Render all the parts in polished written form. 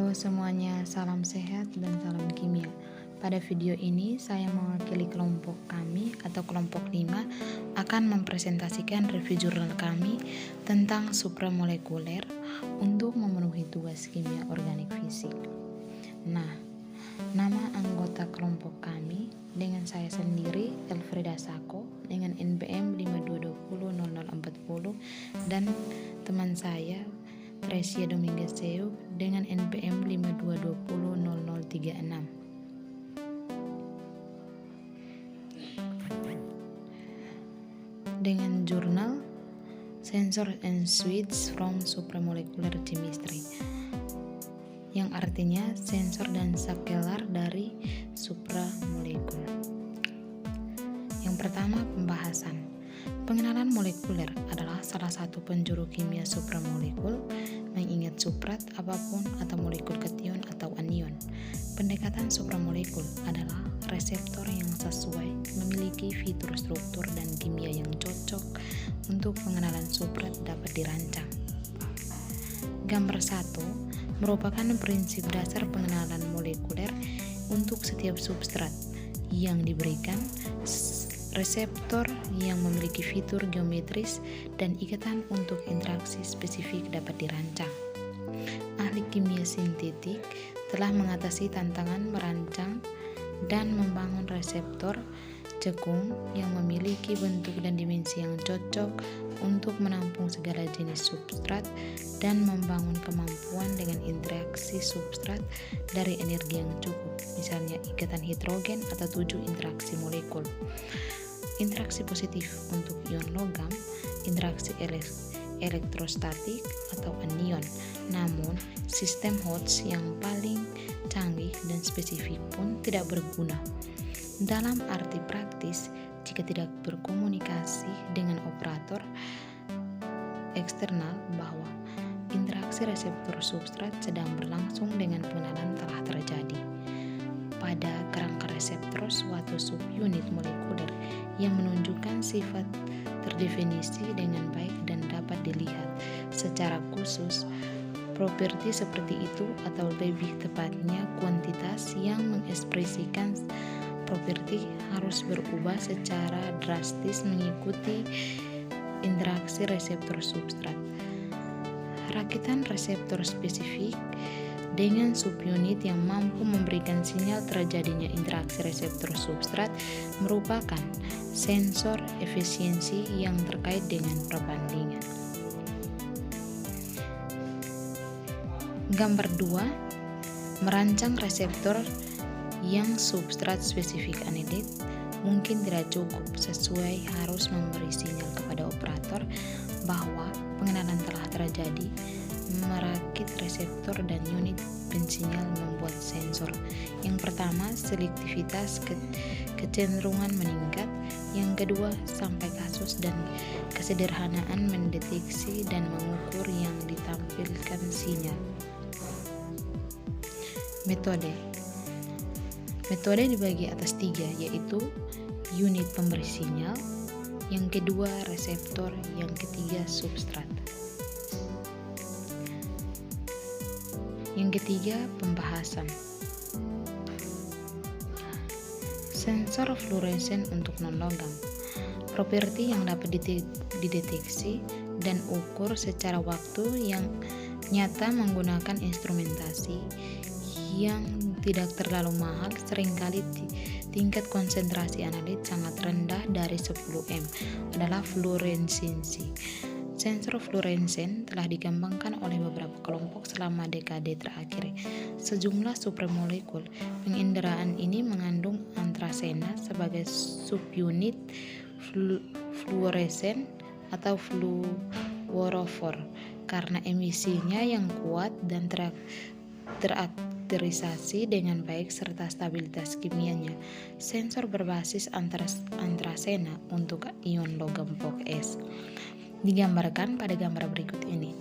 Halo semuanya, salam sehat dan salam kimia. Pada video ini saya mewakili kelompok kami atau kelompok 5 akan mempresentasikan review jurnal kami tentang supramolekuler untuk memenuhi tugas kimia organik fisik. Nah, nama anggota kelompok kami dengan saya sendiri Elfrida Sako dengan NBM 52200040 dan teman saya Tresia Dominguez Seuk dengan NPM 52200036. Dengan jurnal Sensor and Switch from Supramolecular Chemistry, yang artinya sensor dan scalar dari supramolekul. Yang pertama, pembahasan. Pengenalan molekuler adalah salah satu penjuru kimia supramolekul, mengingat suprat apapun atau molekul kation atau anion. Pendekatan supramolekul adalah reseptor yang sesuai, memiliki fitur struktur dan kimia yang cocok untuk pengenalan suprat dapat dirancang. Gambar 1 merupakan prinsip dasar pengenalan molekuler untuk setiap substrat yang diberikan reseptor yang memiliki fitur geometris dan ikatan untuk interaksi spesifik dapat dirancang. Ahli kimia sintetik telah mengatasi tantangan merancang dan membangun reseptor cekung yang memiliki bentuk dan dimensi yang cocok untuk menampung segala jenis substrat dan membangun kemampuan dengan interaksi substrat dari energi yang cukup, misalnya ikatan hidrogen atau 7 interaksi molekul. Interaksi positif untuk ion logam, interaksi elektrostatik atau anion. Namun, sistem Hodge yang paling canggih dan spesifik pun tidak berguna. Dalam arti praktis, jika tidak berkomunikasi dengan operator eksternal bahwa interaksi reseptor substrat sedang berlangsung dengan pengenalan telah terjadi. Pada kerangka reseptor suatu subunit molekuler yang menunjukkan sifat terdefinisi dengan baik dan dapat dilihat secara khusus, properti seperti itu atau lebih tepatnya kuantitas yang mengekspresikan properti harus berubah secara drastis mengikuti interaksi reseptor substrat. Rakitan reseptor spesifik dengan subunit yang mampu memberikan sinyal terjadinya interaksi reseptor substrat merupakan sensor efisiensi yang terkait dengan perbandingan. Gambar 2, merancang reseptor yang substrat spesifik anilit mungkin tidak cukup, sesuai harus memberi sinyal kepada operator bahwa pengenalan telah terjadi. Merakit reseptor dan unit pensinyal membuat sensor. Yang pertama, selektivitas kecenderungan meningkat. Yang kedua, sampai kasus dan kesederhanaan mendeteksi dan mengukur yang ditampilkan sinyal. Metode dibagi atas 3, yaitu unit pemberi sinyal, yang kedua reseptor, yang ketiga substrat. Yang ketiga, pembahasan. Sensor fluoresen untuk non-logam. Properti yang dapat dideteksi dan ukur secara waktu yang nyata menggunakan instrumentasi yang tidak terlalu mahal. Seringkali tingkat konsentrasi analit sangat rendah dari 10 m adalah fluoresensi. Sensor fluoresen telah dikembangkan oleh beberapa kelompok selama dekade terakhir. Sejumlah supramolekul penginderaan ini mengandung anthracena sebagai subunit fluoresen atau fluorofor karena emisinya yang kuat dan terakterisasi dengan baik serta stabilitas kimianya. Sensor berbasis anthracena untuk ion logam POC-S digambarkan pada gambar berikut ini.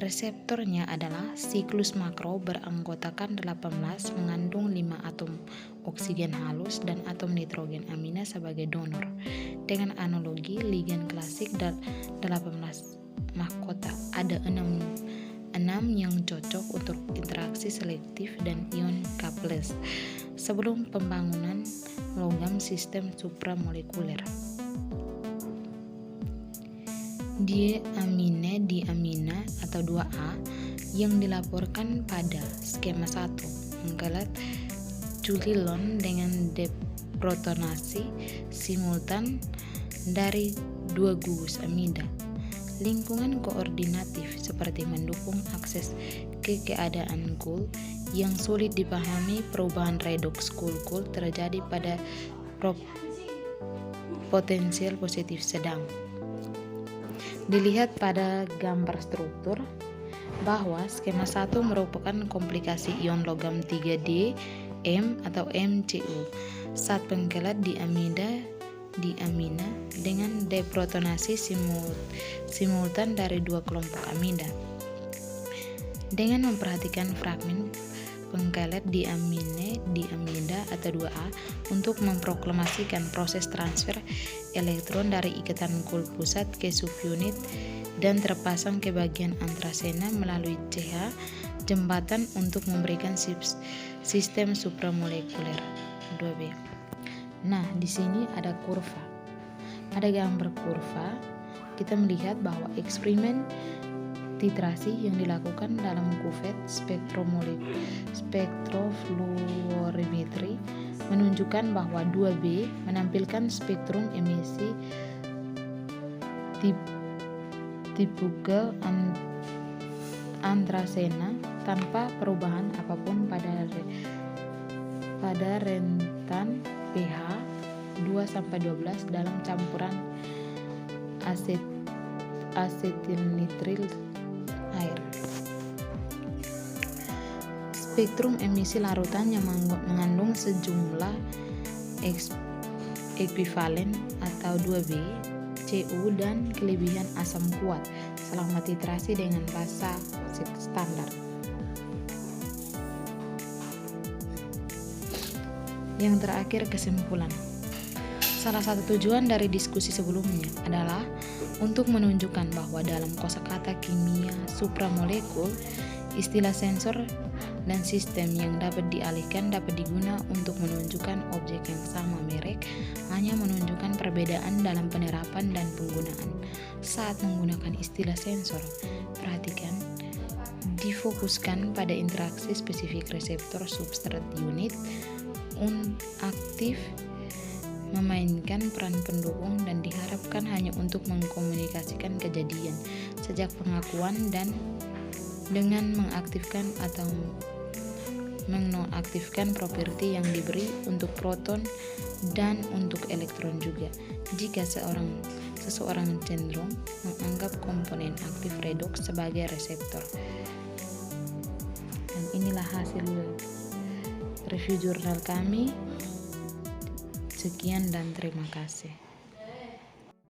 Reseptornya adalah siklus makro beranggotakan 18 mengandung 5 atom oksigen halus dan atom nitrogen amina sebagai donor. Dengan analogi ligan klasik 18 mahkota, ada 6 yang cocok untuk interaksi selektif dan ion K+, sebelum pembangunan logam sistem supramolekuler. Diamina atau 2A yang dilaporkan pada skema 1 mengkelet Julilon dengan deprotonasi simultan dari 2 gugus amida. Lingkungan koordinatif seperti mendukung akses ke keadaan Gould yang sulit dipahami. Perubahan redoks Gould terjadi pada potensial positif sedang. Dilihat pada gambar struktur bahwa skema 1 merupakan komplikasi ion logam 3D M atau MCU saat pengkelet diamina dengan deprotonasi simultan dari 2 kelompok amida. Dengan memperhatikan fragmen pengkelet diamida atau 2A untuk memproklamasikan proses transfer elektron dari ikatan Gould pusat ke subunit dan terpasang ke bagian antrasena melalui CH jembatan untuk memberikan sistem supramolekuler 2B. Nah, di sini ada kurva. Pada gambar kurva, kita melihat bahwa eksperimen titrasi yang dilakukan dalam kuvet spektrofluorimetri menunjukkan bahwa 2B menampilkan spektrum emisi tipe antrasena tanpa perubahan apapun pada rentan pH 2-12 dalam campuran asetilnitril air. Spektrum emisi larutan yang mengandung sejumlah ekuivalen atau 2B, Cu dan kelebihan asam kuat selama titrasi dengan basa standar. Yang terakhir, kesimpulan. Salah satu tujuan dari diskusi sebelumnya adalah untuk menunjukkan bahwa dalam kosakata kimia supramolekul, istilah sensor dan sistem yang dapat dialihkan dapat digunakan untuk menunjukkan objek yang sama merek, hanya menunjukkan perbedaan dalam penerapan dan penggunaan. Saat menggunakan istilah sensor, perhatikan, difokuskan pada interaksi spesifik reseptor substrat unit, aktif, memainkan peran pendukung dan diharapkan hanya untuk mengkomunikasikan kejadian sejak pengakuan dan dengan mengaktifkan atau menonaktifkan properti yang diberi untuk proton dan untuk elektron juga jika seseorang cenderung menganggap komponen aktif redoks sebagai reseptor. Dan inilah hasil review jurnal kami. Sekian dan terima kasih.